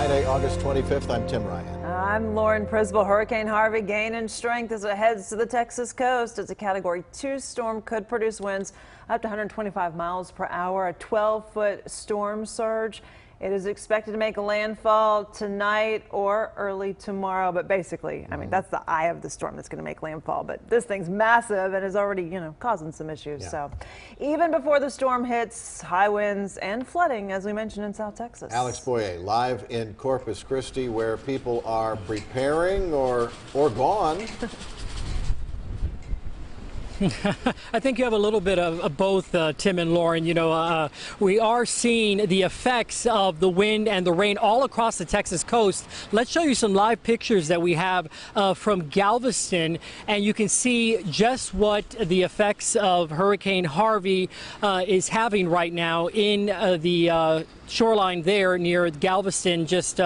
Friday, August 25th. I'm Tim Ryan. I'm Lauren Prisbel. Hurricane Harvey gaining strength as it heads to the Texas coast. It's a Category 2 storm, could produce winds up to 125 miles per hour, a 12-foot storm surge. It is expected to make landfall tonight or early tomorrow. But basically, I mean, that's the eye of the storm that's going to make landfall. But this thing's massive and is already, causing some issues. So even before the storm hits, high winds and flooding, as we mentioned in South Texas. Alex Boyer live in Corpus Christi, where people are preparing or gone. I think you have a little bit of both, Tim and Lauren. We are seeing the effects of the wind and the rain all across the Texas coast. Let's show you some live pictures that we have from Galveston, and you can see just what the effects of Hurricane Harvey is having right now in the shoreline there near Galveston, just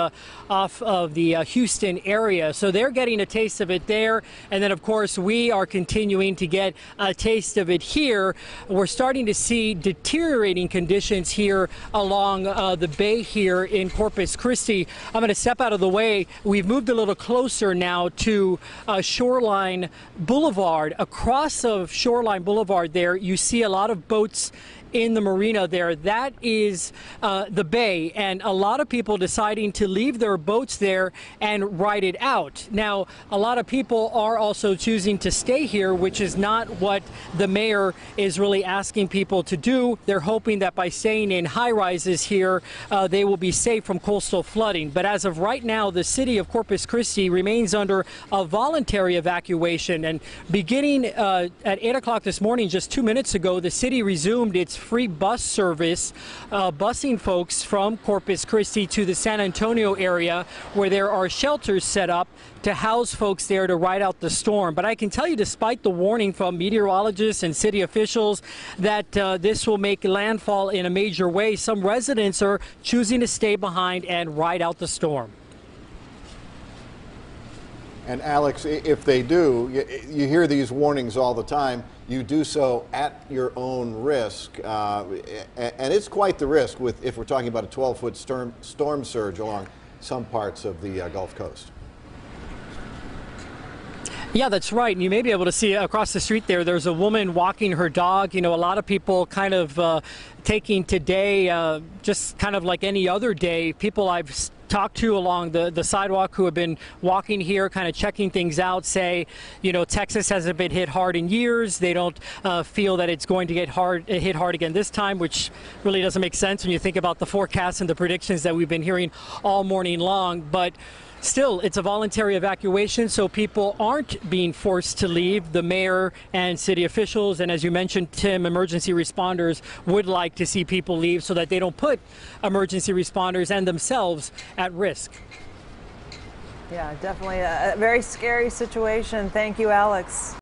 off of the Houston area. So they're getting a taste of it there. And then, of course, we are continuing to get a taste of it here. We're starting to see deteriorating conditions here along the bay here in Corpus Christi. I'm going to step out of the way. We've moved a little closer now to Shoreline Boulevard. Across of Shoreline Boulevard there, you see a lot of boats in the marina there. That is the bay, and a lot of people deciding to leave their boats there and ride it out. Now, a lot of people are also choosing to stay here, which is not what the mayor is really asking people to do. They're hoping that by staying in high rises here, they will be safe from coastal flooding. But as of right now, the city of Corpus Christi remains under a voluntary evacuation. And beginning at 8 o'clock this morning, just 2 minutes ago, the city resumed its free bus service, busing folks from Corpus Christi to the San Antonio area, where there are shelters set up to house folks there to ride out the storm. But I can tell you, despite the warning from meteorologists and city officials that this will make landfall in a major way, some residents are choosing to stay behind and ride out the storm. And Alex, if they do, you hear these warnings all the time. You do so at your own risk, and it's quite the risk if we're talking about a 12-foot storm surge along some parts of the Gulf Coast. Yeah, that's right. And you may be able to see across the street there's a woman walking her dog. A lot of people kind of taking today just kind of like any other day. People I've talked to along the sidewalk who have been walking here, kind of checking things out, say, Texas hasn't been hit hard in years. They don't feel that it's going to get hit hard again this time, which really doesn't make sense when you think about the forecasts and the predictions that we've been hearing all morning long. But still, it's a voluntary evacuation, so people aren't being forced to leave. The mayor and city officials, and as you mentioned, Tim, emergency responders would like to see people leave so that they don't put emergency responders and themselves at risk. Yeah, definitely a very scary situation. Thank you, Alex.